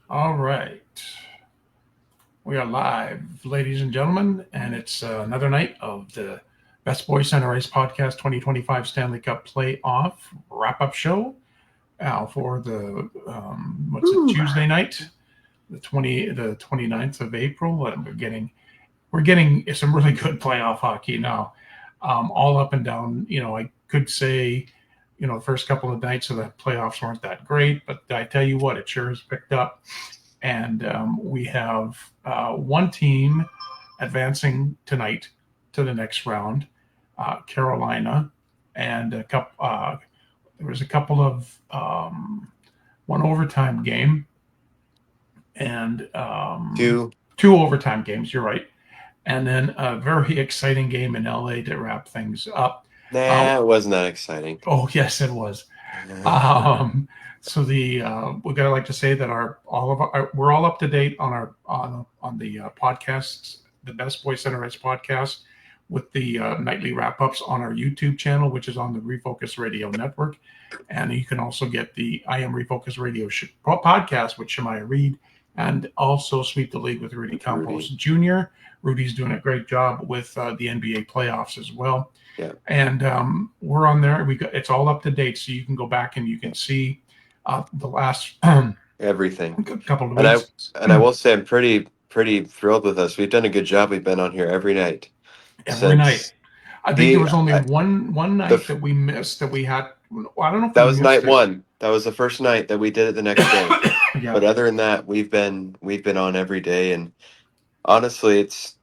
All right. We are live, ladies and gentlemen, and it's another night of the Best Boys Center Ice Podcast 2025 Stanley Cup Playoff wrap-up show for the Tuesday night, the 29th of April. We're getting some really good playoff hockey now, all up and down. I could say, the first couple of nights of the playoffs weren't that great, but I tell you what, it sure has picked up. And we have one team advancing tonight to the next round, Carolina, and there was a couple of one overtime game and Two. two overtime games. You're right, and then a very exciting game in LA to wrap things up. Uh, Nah, it wasn't that exciting. oh yes, it was. Um, so we gotta like to say that we're all up to date on our on the podcasts, the Best Boy Center Ice podcast, with the nightly wrap ups on our YouTube channel, which is on the Refocus Radio Network, and you can also get the I Am Refocus Radio podcast with Shemaya Reed, and also Sweep the League with Rudy Campos Rudy. Jr. Rudy's doing a great job with the NBA playoffs as well. Yeah. And we're on there. It's all up to date, so you can go back and you can see the last Everything. couple of And I weeks. and I will say I'm pretty thrilled with us. We've done a good job. We've been on here every night Every night. since I think there the was only I, one the night f- that we missed that we had. Well, I don't know if that we was missed night it. one. That was the first night that we did it the next day. Yeah, But other than that, we've been on every day, and honestly, it's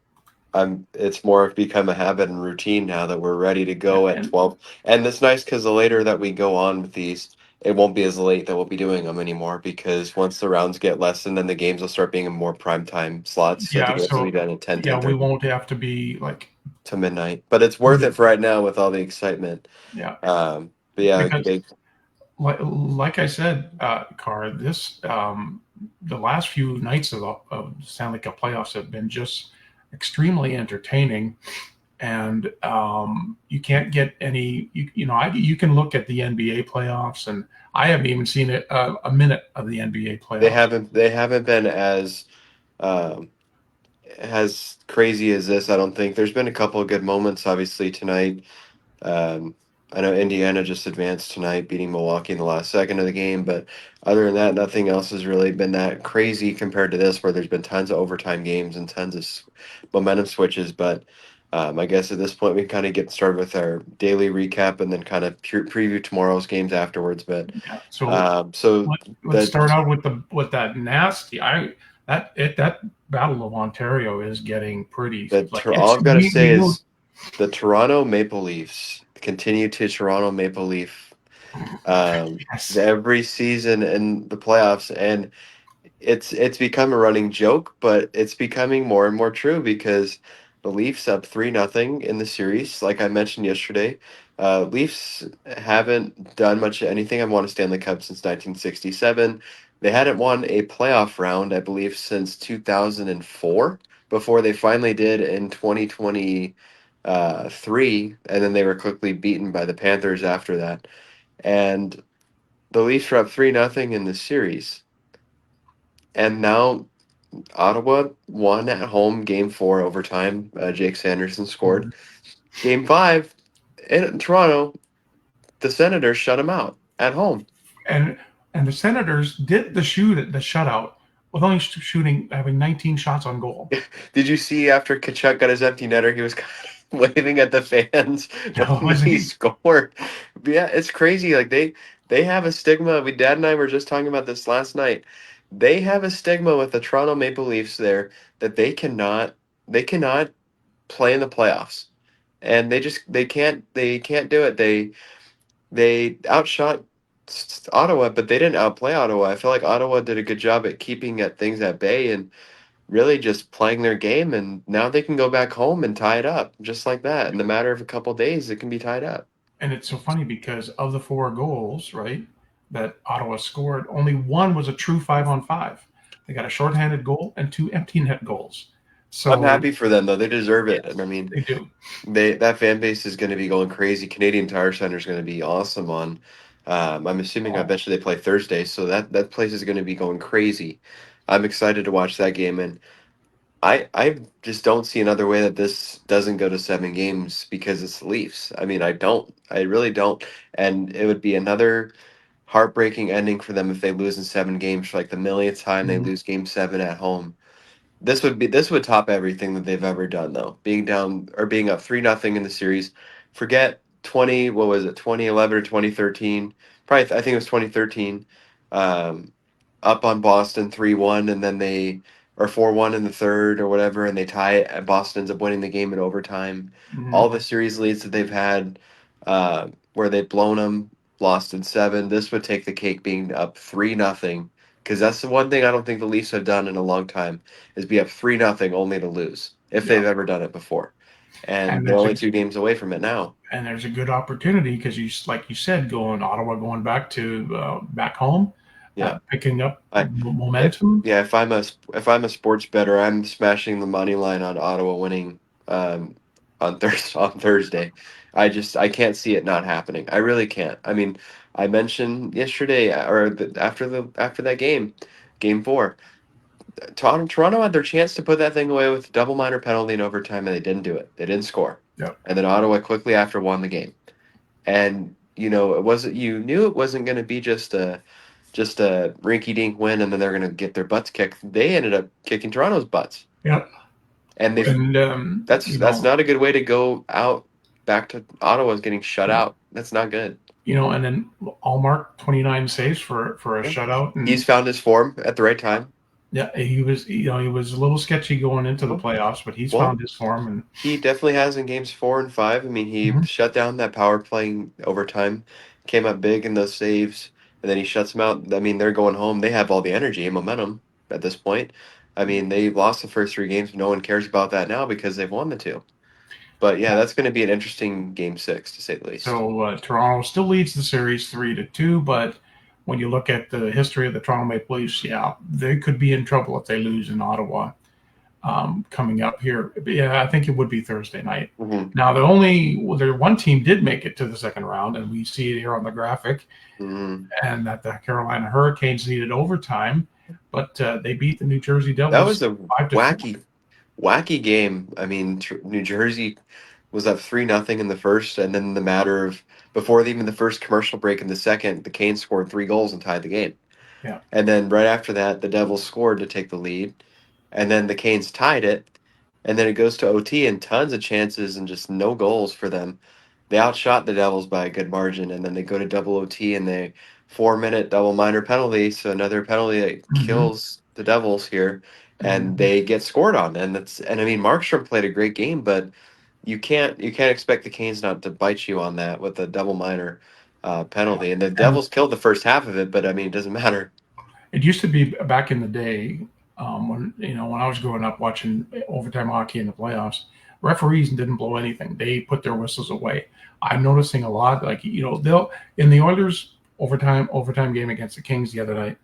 more become a habit and routine now that we're ready to yeah, go at and 12. And it's nice because the later that we go on with these, it won't be as late that we'll be doing them anymore, because once the rounds get lessened, then the games will start being in more prime time slots. So the yeah. games will be So done at 10, yeah, ten we thirty won't have to be like to midnight. But it's worth it for right now with all the excitement. yeah, But yeah, because like I said, Car, this the last few nights of Stanley Cup playoffs have been just extremely entertaining, and you can't get any. You can look at the NBA playoffs, and I haven't even seen a minute of the NBA they playoffs. haven't been um, as crazy as this. I don't think there's been a couple of good moments, obviously tonight. Um, I know Indiana just advanced tonight, beating Milwaukee in the last second of the game, but other than that, nothing else has really been that crazy compared to this, where there's been tons of overtime games and tons of momentum switches. But I guess at this point, we kind of get started with our daily recap and then kind of preview tomorrow's games afterwards. But Yeah. So so let's that start out with that nasty. That Battle of Ontario is getting pretty like all it's I've got to we say know. is the Toronto Maple Leafs continue to Toronto Maple Leaf Yes. every season in the playoffs, and it's become a running joke, but it's becoming more and more true because the Leafs up 3-0 in the series. Like I mentioned yesterday, Leafs haven't done much of anything. I've won a Stanley Cup since 1967. They hadn't won a playoff round, I believe, since 2004, before they finally did in 2023, and then they were quickly beaten by the Panthers after that. And the Leafs are up 3-0 in the series. And now Ottawa won at home game four overtime. Jake Sanderson scored. Game five in Toronto, the Senators shut him out at home. and and the Senators did the shutout with only shooting having 19 shots on goal. Did you see after Kachuk got his empty netter, he was kind of waving at the fans when Was he he? scored? But yeah, it's crazy. Like they have a stigma. We Dad and I were just talking about this last night. They have a stigma with the Toronto Maple Leafs there that they cannot play in the playoffs, and they can't do it. They outshot Ottawa, but they didn't outplay Ottawa. I feel like Ottawa did a good job at keeping at things at bay and really just playing their game, and now they can go back home and tie it up just like that. In the matter of a couple days, it can be tied up. And it's so funny because of the four goals, right, that Ottawa scored, only one was a true 5-on-5. They got a shorthanded goal and two empty net goals. I'm So happy for them though; they deserve it, and I yes, mean, they do. that fan base is going to be going crazy. Canadian Tire Center is going to be awesome on. I'm assuming. I Oh, bet you they play Thursday, so that place is going to be going crazy. I'm excited to watch that game, and I just don't see another way that this doesn't go to 7 games because it's the Leafs. I mean, I don't. I really don't. And it would be another heartbreaking ending for them if they lose in 7 games for like the millionth time. They Mhm. lose Game 7 at home. This would top everything that they've ever done though. Being down or being up 3-0 in the series. Forget 20, what was it, 2011 or 2013? Probably I think it was 2013. Um, Up on Boston 3-1 and then they or 4-1 in the third or whatever and they tie it and Boston ends up winning the game in overtime. Mhm. All the series leads that they've had where they've blown them, lost in 7. This would take the cake being up 3-0 because that's the one thing I don't think the Leafs have done in a long time is be up 3-0 only to lose if Yeah, they've ever done it before. And and they're there's only a 2 games away from it now. good opportunity because like you said, going Ottawa, going back to back home, Yeah. picking up I it, momentum. yeah, if I'm a sports bettor, I'm smashing the money line on Ottawa winning um on Thursday. I can't see it not happening. I really can't. I mean, I mentioned yesterday after that game 4. Toronto had their chance to put that thing away with a double minor penalty in overtime, and they didn't do it. They didn't score. Yeah, And then Ottawa quickly after won the game. And you knew it wasn't going to be just a rinky-dink win, and then they're going to get their butts kicked. They ended up kicking Toronto's butts, yeah, and they and that's not a good way to go out. Back to Ottawa's getting shut yeah, out. That's not good. and then Allmark 29 saves for a Yeah. shutout, and He's found his form at the right time. yeah, he was a little sketchy going into the Well, playoffs, but he's well, found his form, and he definitely has in games 4 and 5. I mean, he mhm, shut down that power playing overtime, came up big in those saves, and then he shuts them out. I mean, they're going home. They have all the energy and momentum at this point. I mean, they lost the first 3 games. No one cares about that now because they've won the 2. But yeah, yeah. that's going to be an interesting game 6 to say the least. So Toronto still leads the series 3-2, but when you look at the history of the Toronto Maple Leafs, yeah, they could be in trouble if they lose in Ottawa coming up here. But yeah, I think it would be Thursday night. Hmm. Now, the one team did make it to the second round, and we see it here on the graphic, Hmm. and that the Carolina Hurricanes needed overtime, but they beat the New Jersey That was Devils a 5-4. wacky game. I mean, New Jersey was up 3-0 in the first, and then in the matter of before even the first commercial break in the second, the Canes scored 3 goals and tied the game. Yeah. And then right after that, the Devils scored to take the lead, and then the Canes tied it, and then it goes to OT and tons of chances and just no goals for them. They outshot the Devils by a good margin, and then they go to double OT and they 4-minute double minor penalty, so another penalty that Mm-hmm. kills the Devils here, and Mm-hmm. they get scored on. And I mean Markstrom played a great game, but you can't expect the Canes not to bite you on that with a double minor penalty. And the And Devils killed the first half of it, but I mean it doesn't matter. it used to be back in the day when when I was growing up watching overtime hockey in the playoffs, referees didn't blow anything. They put their whistles away. I'm noticing a lot, like they'll in the Oilers overtime game against the Kings the other night.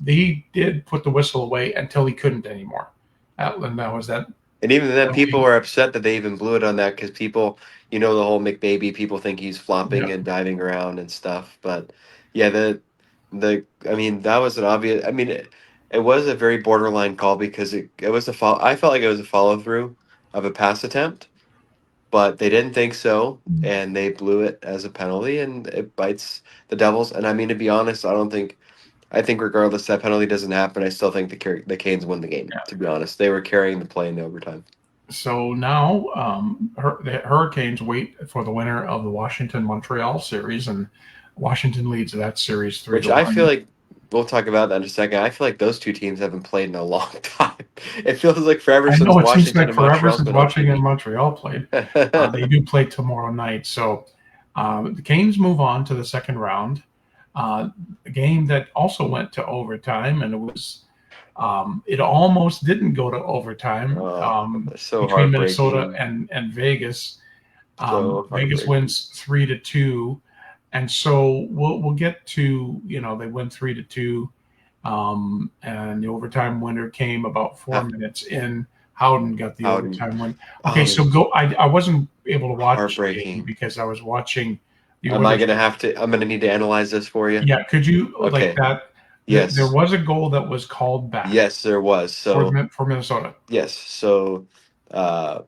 They did put the whistle away until he couldn't anymore. And that was that. And even then, people were upset that they even blew it on that because people, the whole McBaby, people think he's flopping Yeah. and diving around and stuff. But yeah, I mean, that was an obvious. I mean, it was a very borderline call because it was a fall. I felt like it was a follow through of a pass attempt, but they didn't think so, and they blew it as a penalty, and it bites the Devils. And I mean, to be honest, I don't think. I think regardless that penalty doesn't happen, I still think the Canes win the game. To be honest, they were carrying the play in the overtime. So now the Hurricanes wait for the winner of the Washington Montreal series, and Washington leads that series three Which to I feel one. like we'll talk about that in a second. I feel like those two teams haven't played in a long time. It feels like forever I since know it seems Washington like and forever Montreal's since been on Washington and TV. Montreal played. They do play tomorrow night. So the Canes move on to the second round. A game that also went to overtime, and it almost didn't go to overtime Oh, so between Minnesota heartbreaking. and Vegas. So Vegas heartbreaking. wins 3-2, and so we'll get to they win 3-2, and the overtime winner came about four Ha- minutes in. Howden got the Howden. overtime win. Okay, Oh, so go. I wasn't able to watch the game heartbreaking. because I was watching the Am I Oilers. gonna have to? I'm gonna need to analyze this for you. Yeah, could you like Okay. that? There Yes. was a goal that was called back Yes, there was. So for Minnesota. yes. So uh,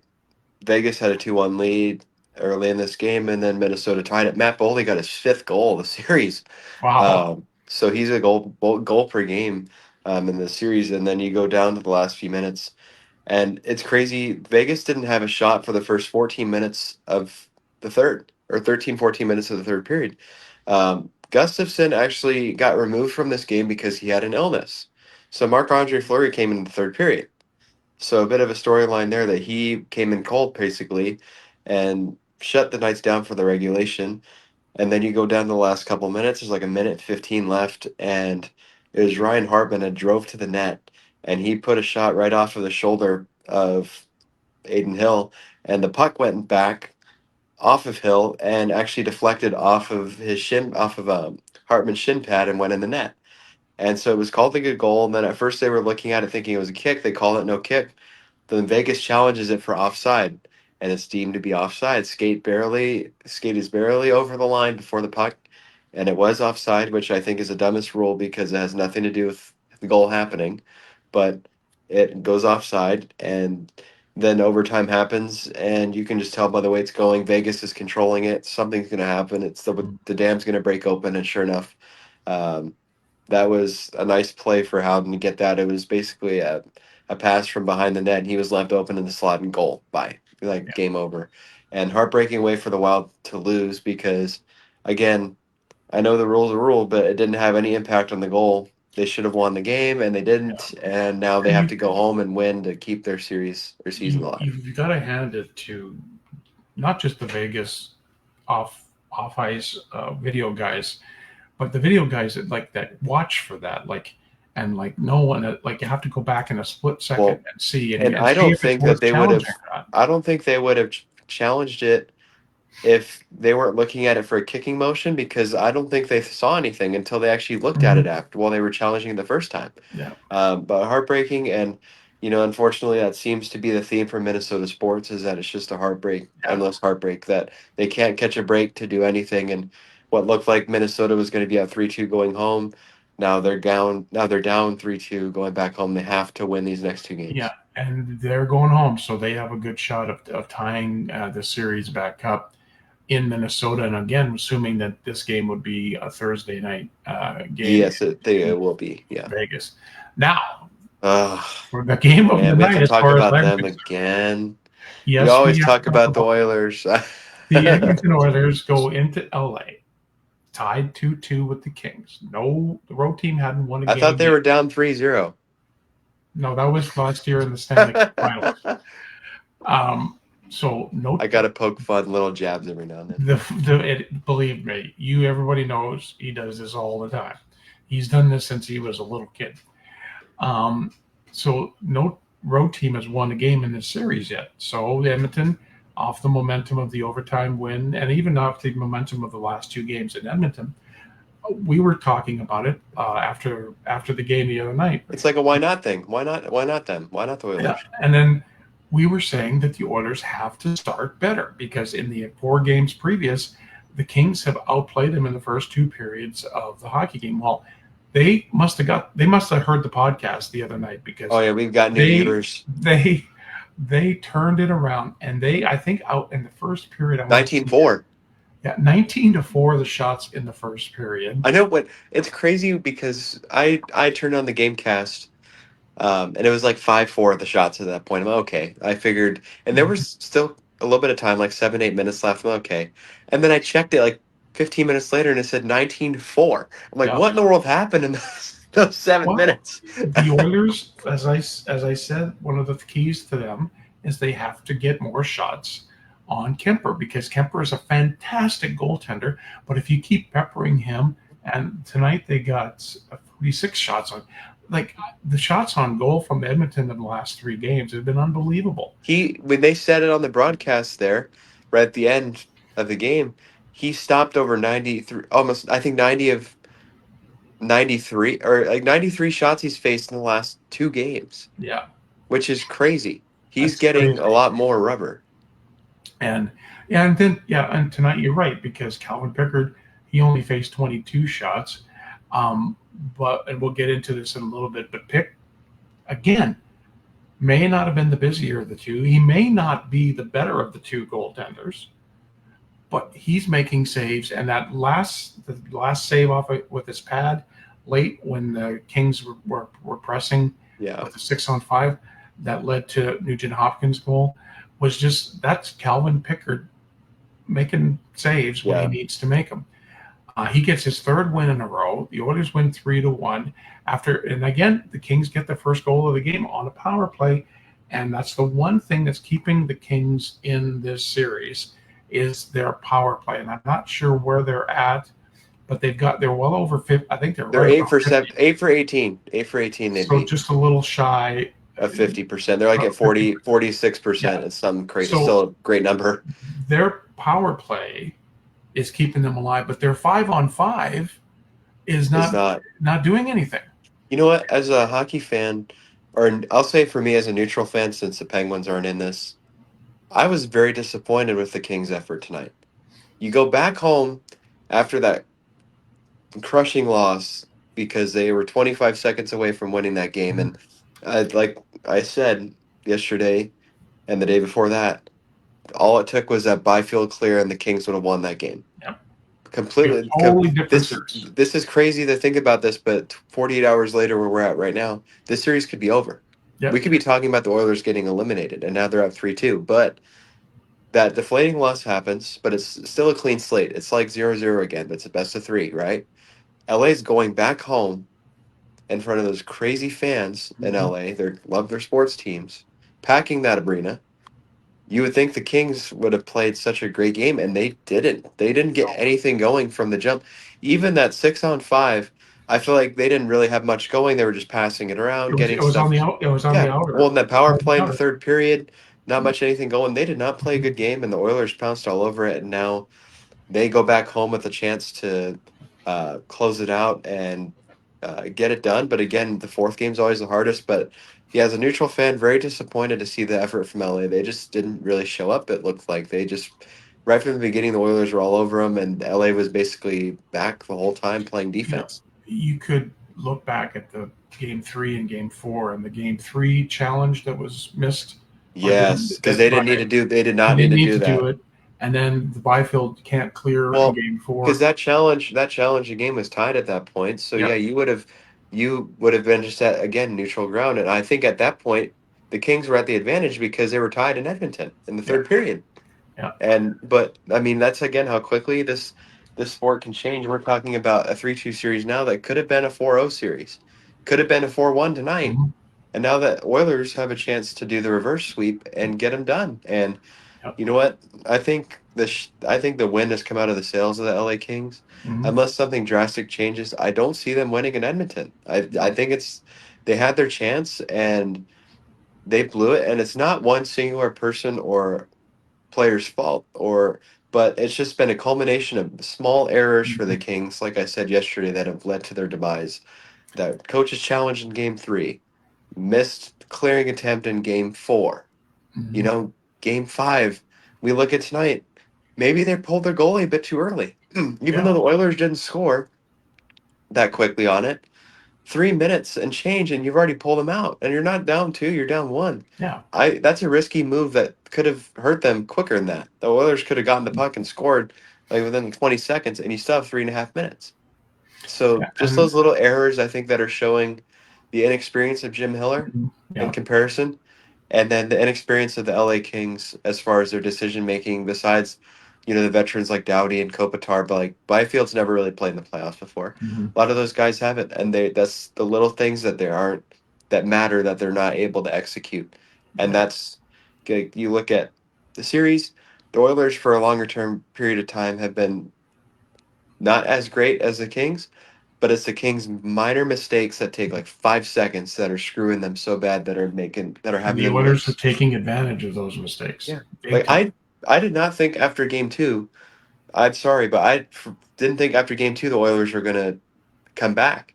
Vegas had a 2-1 lead early in this game, and then Minnesota tied it. Matt Boldy got his fifth goal of the series. Wow. So he's a goal per game in the series, and then you go down to the last few minutes, and it's crazy. Vegas didn't have a shot for the first 14 minutes of the third, or 13, 14 minutes of the third period. Gustafson actually got removed from this game because he had an illness. So Marc-Andre Fleury came in the third period. So a bit of a storyline there that he came in cold basically and shut the Knights down for the regulation. And then you go down the last couple minutes, there's like a minute 15 left, and it was Ryan Hartman that drove to the net and he put a shot right off of the shoulder of Aiden Hill, and the puck went back off of Hill and actually deflected off of his shin, off of Hartman's shin pad, and went in the net. And so it was called a good goal. And then at first they were looking at it thinking it was a kick. They call it no kick. Then Vegas challenges it for offside, and it's deemed to be offside. Skate is barely over the line before the puck, and it was offside, which I think is the dumbest rule because it has nothing to do with the goal happening, but it goes offside, and then overtime happens, and you can just tell by the way it's going. Vegas is controlling it. Something's going to happen. It's the dam's going to break open, and sure enough, um, that was a nice play for Howden to get that. It was basically a pass from behind the net, and he was left open in the slot and goal. Bye. Like, Yeah. game over. And heartbreaking way for the Wild to lose because, again, I know the rule's a rule, but it didn't have any impact on the goal. They should have won the game, and they didn't. And now they And have to go home and win to keep their season alive. you've got to hand it to not just the Vegas off ice video guys, but the video guys that watch for that, and like no one, like you have to go back in a split second Well, and see and and I see don't if it's think that worth they would have. challenging or not. I don't think they would have challenged it if they weren't looking at it for a kicking motion because I don't think they saw anything until they actually looked at it Mhm. after while they were challenging the first time. Yeah, But heartbreaking, and unfortunately, that seems to be the theme for Minnesota sports is that it's just a heartbreak, yeah, endless heartbreak that they can't catch a break to do anything. And what looked like Minnesota was going to be at 3-2 going home, now they're down. Now they're down 3-2 going back home. They have to win these next two yeah. games. And they're going home, so they have a good shot of tying the series back up in Minnesota. And again, assuming that this game would be a Thursday night game Yes, it will be. Yeah. in Vegas. Now, Ugh. for the game of Man, the we have night, to as talk far as about I'm them concerned, again. We yes, always we have talk to talk about the about Oilers. the Edmonton Oilers go into LA tied 2-2 with the Kings. No, the road team hadn't won a I thought game they yet. were down 3-0. No, that was last year in the Stanley Cup Finals. So no, I gotta poke fun little jabs every now and then. believe me, everybody knows he does this all the time. He's done this since he was a little kid. Um, so no road team has won a game in this series yet. So Edmonton, off the momentum of the overtime win, and even off the momentum of the last two games in Edmonton, we were talking about it after the game the other night. It's like a why not thing. Why not? Why not them? Why not the Yeah, Oilers? and then we were saying that the Oilers have to start better because in the four games previous, the Kings have outplayed them in the first two periods of the hockey game. Well, they must have heard the podcast the other night because Oh yeah, we've got new they viewers. they turned it around and I think out in the first period I want to say 19-4. yeah 19-4 the shots in the first period. I know what it's crazy because I turned on the game cast, and it was like 5-4 the shots at that point. I'm okay. I figured, and there was still a little bit of time, like 7-8 minutes left. I'm okay. And then I checked it like 15 minutes later, and it said 19-4. I'm like, Yeah. what in the world happened in those 7 minutes? The Oilers, as I said, one of the keys to them is they have to get more shots on Kemper because Kemper is a fantastic goaltender. But if you keep peppering him, and tonight they got 46 shots on, like the shots on goal from Edmonton in the last three games have been unbelievable. When they said it on the broadcast there, right at the end of the game, he stopped over 93, almost I think 90 of 93, or like 93 shots he's faced in the last two games, Yeah, which is crazy. He's that's getting a crazy. lot more rubber. And and tonight you're right because Calvin Pickard he only faced 22 shots. and we'll get into this in a little bit, but Pick, again, may not have been the busier of the two. He may not be the better of the two goaltenders, but he's making saves. And the last save off with his pad late when the Kings were pressing Yeah. with a 6-on-5 that led to Nugent Hopkins' goal was just that's Calvin Pickard making saves when he Yeah. needs to make them. He gets his third win in a row. The Oilers win 3-1 and again, the Kings get the first goal of the game on a power play, and that's the one thing that's keeping the Kings in this series is their power play. And I'm not sure where they're at, but they're well over 50. I think they're They're right about 50. 8 for 18. 8 for 18 they'd So be just a little shy of 50%. They're like at 50. 46%. Yeah. It's some crazy, So still a great number. their power play is keeping them alive, but their 5-on-5 is It's not not. doing anything. You know what? As a hockey fan, or I'll say for me as a neutral fan, since the Penguins aren't in this, I was very disappointed with the Kings' effort tonight. You go back home after that crushing loss because they were 25 seconds away from winning that game. And like I said yesterday and the day before that, all it took was that Byfield clear and the Kings would have won that game. Yep. Be a Completely. totally different This series. this is crazy to think about this, but 48 hours later, where we're at right now, this series could be over. We Yep. could be talking about the Oilers getting eliminated, and now they're up 3-2. But that deflating loss happens, but it's still a clean slate. It's like 0-0 again, but it's a best of three, right? LA's going back home in front of those crazy fans in Mhm. LA. They love their sports teams, packing that arena. You would think the Kings would have played such a great game, and they didn't. They didn't get No, anything going from the jump. Even that 6-on-5, I feel like they didn't really have much going. They were just passing it around, it getting was on stuff. the out. It was on the Yeah, well, outer. in that It was power on play the in the outer. third period, not much anything going. They did not play a good game, and the Oilers pounced all over it. And now they go back home with a chance to close it out and get it done. But again, the fourth game's always the hardest. But yeah, as a neutral fan, very disappointed to see the effort from LA. They just didn't really show up. It looked like they just right from the beginning, the Oilers were all over them, and LA was basically back the whole time playing You know, defense. you could look back at the game 3 and game 4, and the game 3 challenge that was missed or Yes, didn't because that they by didn't need to do. They did they not need didn't to need do to do that. it, and then the Byfield can't clear in Well, game because 4. that challenge, the game was tied at that point. So yeah, Yep. you would have been just at again neutral ground, and I think at that point the Kings were at the advantage because they were tied in Edmonton in the Yeah. third period. Yeah. And but I mean that's again how quickly this sport can change. We're talking about a 3-2 series now that could have been a 4-0 series, could have been a 4-1 tonight, Mhm. and now that Oilers have a chance to do the reverse sweep and get them done. And Yep. you know what? I think the wind has come out of the sails of the LA Kings. Mhm. Unless something drastic changes, I don't see them winning in Edmonton. I No. think they had their chance and they blew it, and it's not one singular person or player's fault but it's just been a culmination of small errors for the Mhm. Kings, like I said yesterday, that have led to their demise. That coach's challenge in game 3, missed clearing attempt in game 4. You Mhm. know, game 5, we look at tonight, maybe they pulled their goalie a bit too early. Even though Yeah. the Oilers didn't score that quickly on it, 3 minutes and change, and you've already pulled them out, and you're not down two, you're down one. Yeah. That's a risky move that could have hurt them quicker than that. The Oilers could have gotten the puck and scored like within 20 seconds, and you still have 3.5 minutes. So Yeah. just those little errors, I think, that are showing the inexperience of Jim Hiller in Yeah. comparison, and then the inexperience of the LA Kings as far as their decision making. Besides, the veterans like Dowdy and Kopitar, but like Byfield's never really played in the playoffs before. Mhm. A lot of those guys haven't, and that's the little things that they aren't that matter that they're not able to execute, and Yeah. that's you look at the series. The Oilers for a longer term period of time have been not as great as the Kings, but it's the Kings' minor mistakes that take like 5 seconds that are screwing them so bad that are And having the them Oilers are miss. taking advantage of those mistakes Yeah, big like time. I did not think after game 2. I'm sorry, but didn't think after game 2 the Oilers were gonna come back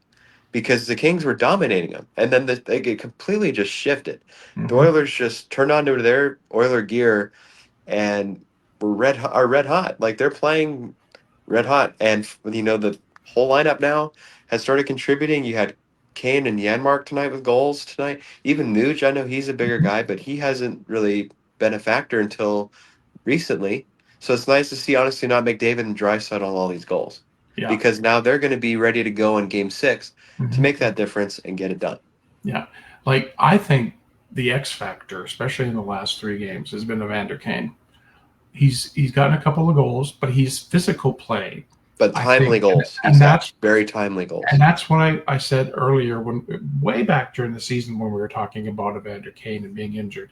because the Kings were dominating them, and then they get completely just shifted. The Mhm. Oilers just turned on to their Oiler gear and are red hot. Like they're playing red hot, and the whole lineup now has started contributing. You had Kane and Yanmark tonight with goals tonight. Even Nuge, I know he's a bigger guy, but he hasn't really been a factor until recently. So it's nice to see, honestly, not McDavid and Draisaitl on all these goals Yeah. because now they're going to be ready to go in Game 6 to Mhm. make that difference and get it done. Yeah. Like, I think the X factor, especially in the last 3 games, has been Evander Kane. He's gotten a couple of goals, but he's physical play, But I timely think, goals. and He's got that's very timely and goals. that's what I said earlier when way back during the season when we were talking about Evander Kane and being injured.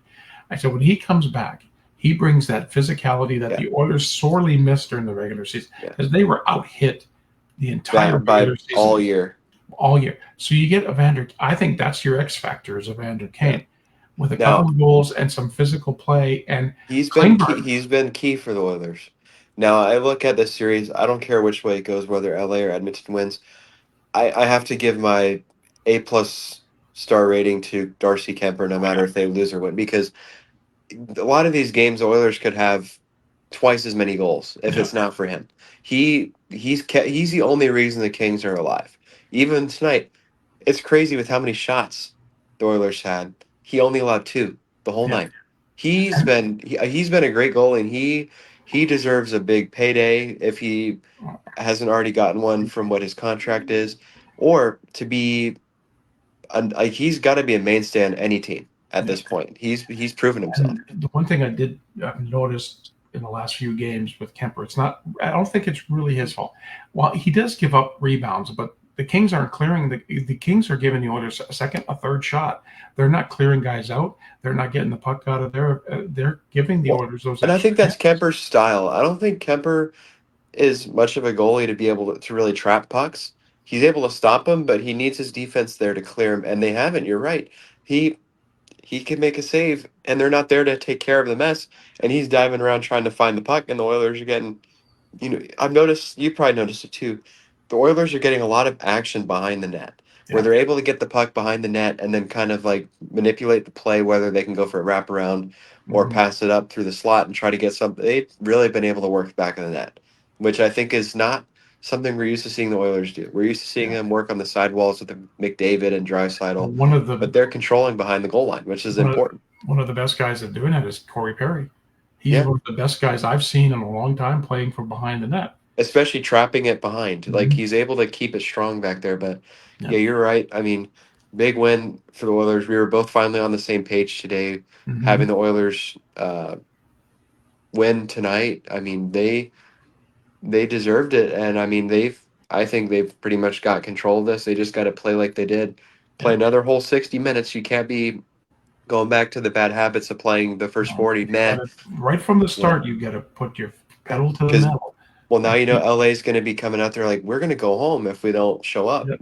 I said when he comes back, he brings that physicality that Yeah, the Oilers sorely missed during the regular season yeah. because they were out hit the entire That by regular all season year. all year. So you get Evander. I think that's your X factor is Evander Yeah. Kane with a couple Now of goals and some physical play and he's been key. Klingberg. He's been key for the Oilers. Now I look at this series. I don't care which way it goes, whether LA or Edmonton wins. I have to give my A+ star rating to Darcy Kemper, no Oh yeah, matter if they lose or win, because a lot of these games, the Oilers could have twice as many goals if yeah, it's not for him. He's the only reason the Kings are alive. Even tonight, it's crazy with how many shots the Oilers had. He only allowed 2 the whole yeah. night. He's been a great goalie, and he deserves a big payday if he hasn't already gotten one from what his contract is, or to be like he's got to be a mainstay on any team at Yeah. this point. He's proven himself. And the one thing I did notice in the last few games with Kemper, it's not. I don't think it's really his fault. Well, he does give up rebounds, but the Kings aren't clearing. The Kings are giving the Oilers a second, a third shot. They're not clearing guys out. They're not getting the puck out of there. They're giving the Well, Oilers those and I extra think that's chances. Kemper's style. I don't think Kemper is much of a goalie to be able to really trap pucks. He's able to stop them, but he needs his defense there to clear him, and they haven't. You're right. He he can make a save, and they're not there to take care of the mess, and he's diving around trying to find the puck, and the Oilers are getting. I've noticed, you probably noticed it too. The Oilers are getting a lot of action behind the net, where Yeah. they're able to get the puck behind the net and then kind of like manipulate the play, whether they can go for a wraparound or Mhm. pass it up through the slot and try to get something. They've really been able to work back in the net, which I think is not something we're used to seeing the Oilers do. We're used to seeing Yeah. them work on the sidewalls with the McDavid and Well, Draisaitl, one of the but they're controlling behind the goal line, which is one of important. one of the best guys at doing that is Corey Perry. He's Yeah, one of the best guys I've seen in a long time playing from behind the net. especially trapping it behind. Like Mhm. he's able to keep it strong back there. But Yeah. yeah, you're right. I mean, big win for the Oilers. We were both finally on the same page today, Mhm. having the Oilers win tonight. I mean, they deserved it, and I mean I think they've pretty much got control of this. They just got to play like they did. Play Yeah. another whole 60 minutes. You can't be going back to the bad habits of playing the first No, 40. you got Man, to right from the yeah, start. You got to put your yeah. pedal to the Because metal well, now and keep. LA is going to be coming out there like we're going to go home if we don't show up. Yep.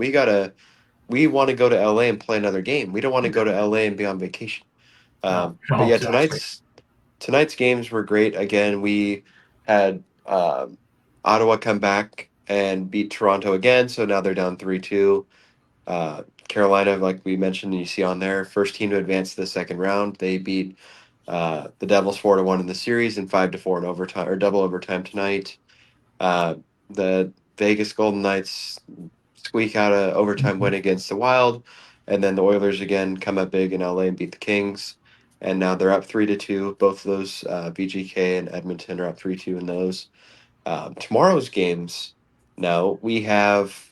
We want to go to LA and play another game. We don't want to go to LA and be on vacation. No, But no, yeah, exactly. tonight's games were great. Again, we had Ottawa come back and beat Toronto again, so now they're down 3-2. Carolina, like we mentioned, you see on there, first team to advance to the second round. They beat the Devils 4-1 in the series and 5-4 in overtime or double overtime tonight. Uh, the Vegas Golden Knights squeak out a overtime Mhm. win against the Wild, and then the Oilers again come up big in LA and beat the Kings, and now they're up 3-2. Both of those VGK and Edmonton are up 3-2 in those. Tomorrow's games. Now we have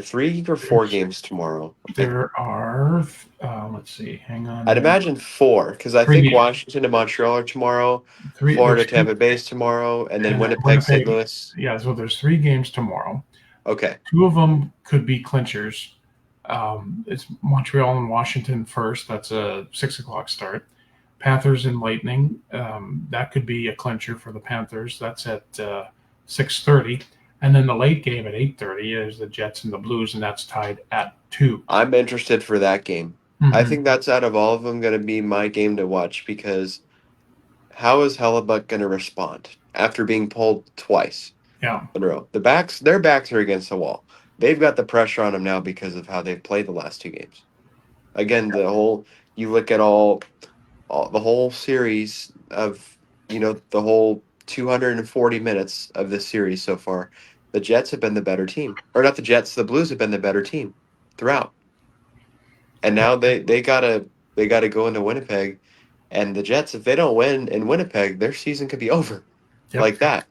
3 or 4 There's games tomorrow. there are let's see, hang on I'd here. imagine 4 because I think 3 games. Washington and Montreal are tomorrow, There's Florida, three, Tampa Bay is tomorrow, and then and then Winnipeg, St. Winnipeg. Louis. Yeah, so there's 3 games tomorrow. Okay, 2 of them could be clinchers. It's Montreal and Washington first. That's a 6 o'clock start. Panthers and Lightning. That could be a clincher for the Panthers. That's at 6:30, and then the late game at 8:30 is the Jets and the Blues, and that's tied at 2. I'm interested for that game. I Mm-hmm. think that's out of all of them going to be my game to watch because how is Hellebuck going to respond after being pulled twice Yeah, in a row? Their backs are against the wall. They've got the pressure on them now because of how they've played the last 2 games. Again, you look at all the whole series of the whole 240 minutes of this series so far. the Jets have been the better team. Or not the Jets, the Blues have been the better team throughout. And now they gotta go into Winnipeg, and the Jets, if they don't win in Winnipeg, their season could be over Yep. like that,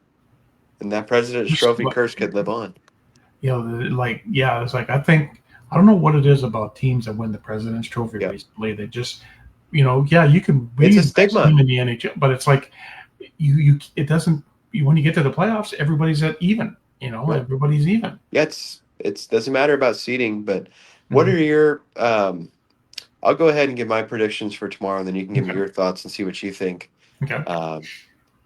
and that President's Just, Trophy curse could live on. it's like I don't know what it is about teams that win the President's Trophy Yep, recently. They just, you can it's be a the best stigma. team in the NHL, but it's like you it doesn't. When you get to the playoffs, everybody's at even. Nope. Everybody's even. Yeah, it's doesn't matter about seeding, but what Mhm. are your I'll go ahead and give my predictions for tomorrow, and then you can give me Okay. your thoughts and see what you think. Okay. Um,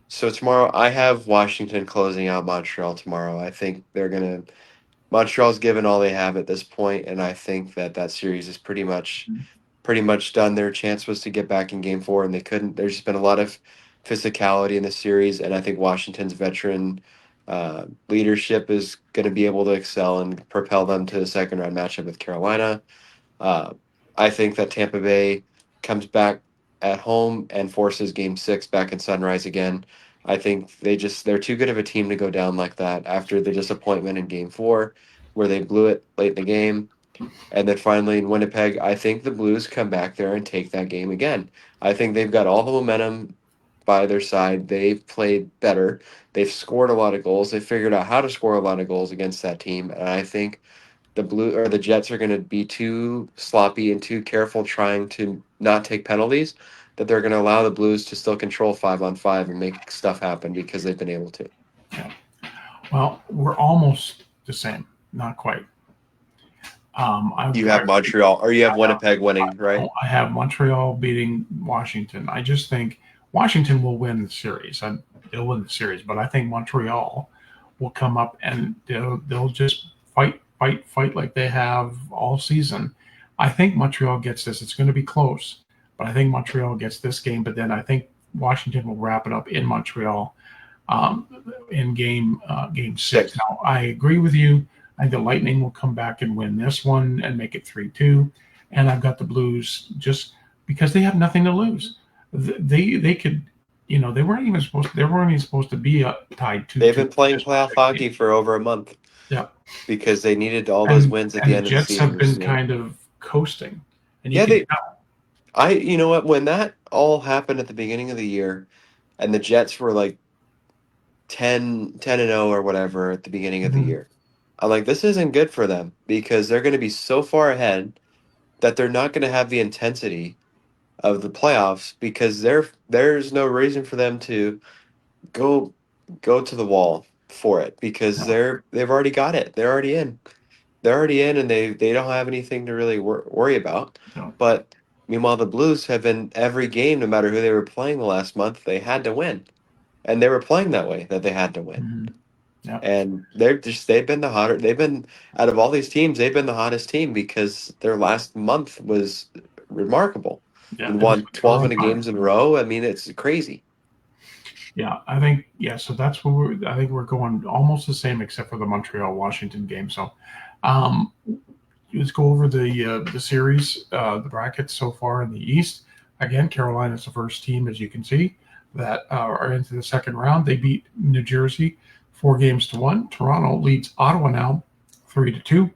so tomorrow I have Washington closing out Montreal tomorrow. I think they're gonna Montreal's given all they have at this point, and I think that series is pretty much done. Their chance was to get back in Game 4, and they couldn't. There's just been a lot of physicality in the series, and I think Washington's veteran leadership is going to be able to excel and propel them to the second round matchup with Carolina. Uh, I think that Tampa Bay comes back at home and forces Game 6 back in Sunrise again. I think they're too good of a team to go down like that after the disappointment in Game 4, where they blew it late in the game. And then finally in Winnipeg, I think the Blues come back there and take that game again. I think they've got all the momentum by their side. They've played better. They've scored a lot of goals. They figured out how to score a lot of goals against that team. And I think the Jets are going to be too sloppy and too careful trying to not take penalties that they're going to allow the Blues to still control 5-on-5 and make stuff happen because they've been able to. Yeah. Well, we're almost the same. Not quite. You have Montreal or you have Winnipeg winning, right? I have Montreal beating Washington. I just think Washington will win the series. They'll win the series, but I think Montreal will come up and they'll just fight like they have all season. I think Montreal gets this. It's going to be close, but I think Montreal gets this game. But then I think Washington will wrap it up in Montreal um, in game 6. Six. Now I agree with you. I think the Lightning will come back and win this one and make it 3-2. And I've got the Blues just because they have nothing to lose. They could, they weren't even supposed to be tied 2-2. They've been playing playoff hockey for over a month Yeah, because they needed all those and wins at and the the end of the Jets season have to been seal. kind of coasting, and you Yeah, can tell. you know what, when that all happened at the beginning of the year and the Jets were like 10-0 or whatever at the beginning of the Mhm. year, I'm like, this isn't good for them because they're going to be so far ahead that they're not going to have the intensity of the playoffs because there's no reason for them to go go to the wall for it because No, they've already got it. They're already in. They're already in, and they don't have anything to really worry about. no. But meanwhile, the Blues have been every game, no matter who they were playing the last month, they had to win, and they were playing that way that they had to win. Mhm. Yeah, And they've been the hotter. They've been out of all these teams, they've been the hottest team because their last month was remarkable yeah. and It was won like a 12 run in a time. games in a row. I mean, it's crazy. Yeah, I think So that's what I think we're going almost the same, except for the Montreal Washington game. So, um, let's go over the series, the brackets so far in the East. Again, Carolina's the first team, as you can see, that are into the second round. They beat New Jersey 4-1. Toronto leads Ottawa now 3-2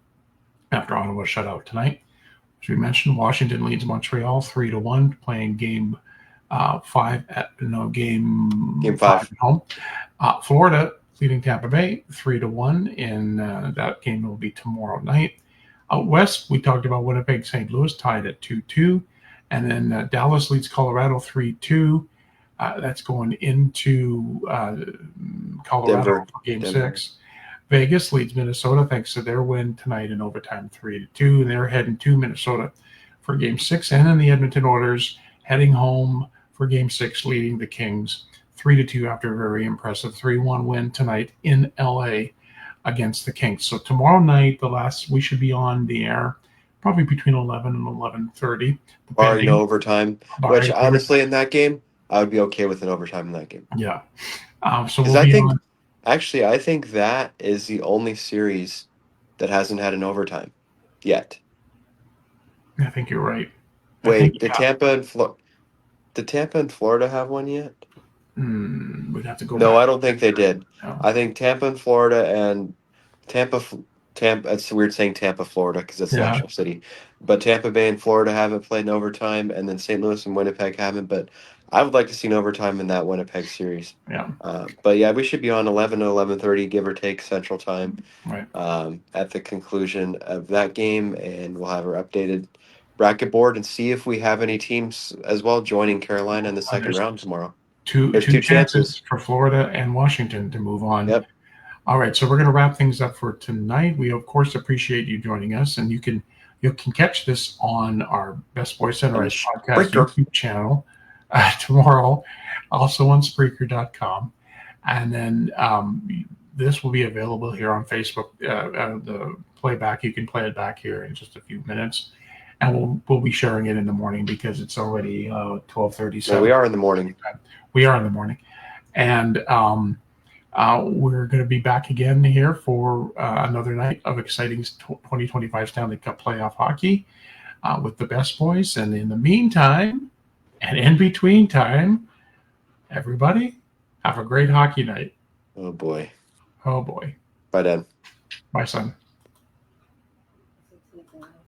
after Ottawa shut out tonight. As we mentioned, Washington leads Montreal 3-1, playing game Game 5 five. at home. Florida leading Tampa Bay 3-1, and that game will be tomorrow night. Out west, we talked about Winnipeg, St. Louis tied at 2-2, and then Dallas leads Colorado 3-2. That's going into Colorado Denver. for Game Denver. 6. Vegas leads Minnesota thanks to their win tonight in overtime 3-2, and they're heading to Minnesota for Game 6. And then the Edmonton Oilers heading home for Game 6, leading the Kings 3-2 after a very impressive 3-1 win tonight in LA against the Kings. So tomorrow night, we should be on the air probably between 11 and 11:30, Barring no depending. overtime, which Barring honestly, in that game, I would be okay with an overtime in that game. Yeah. So Because we'll be on. I think that is the only series that hasn't had an overtime yet. I think you're right. I think Wait, did Tampa and Florida have one yet? we'd have to go No, back. I don't think they did. No. I think Tampa and Florida and Tampa. It's weird saying Tampa, Florida, because it's the Yeah, actual city. But Tampa Bay and Florida haven't played in overtime, and then St. Louis and Winnipeg haven't. But I would like to see an overtime in that Winnipeg series. yeah, But yeah, we should be on 11 to 11:30, give or take Central Time, right. at the conclusion of that game, and we'll have our updated bracket board and see if we have any teams as well joining Carolina in the second There's round tomorrow. two There's two two chances chances. for Florida and Washington to move on. Yep. All right, so we're going to wrap things up for tonight. We of course appreciate you joining us, and you can catch this on our Best Boy And Sunrise podcast Spreaker. YouTube channel tomorrow, also on Spreaker.com, and then this will be available here on Facebook. The playback, you can play it back here in just a few minutes, and we'll be sharing it in the morning because it's already 12:37. No, we are in the morning. We are in the morning, and we're going to be back again here for another night of exciting 2025 Stanley Cup playoff hockey with the Best Boys. And in the meantime, and in between time, everybody have a great hockey night. Oh boy. Oh boy. Bye, Dad. Bye, son.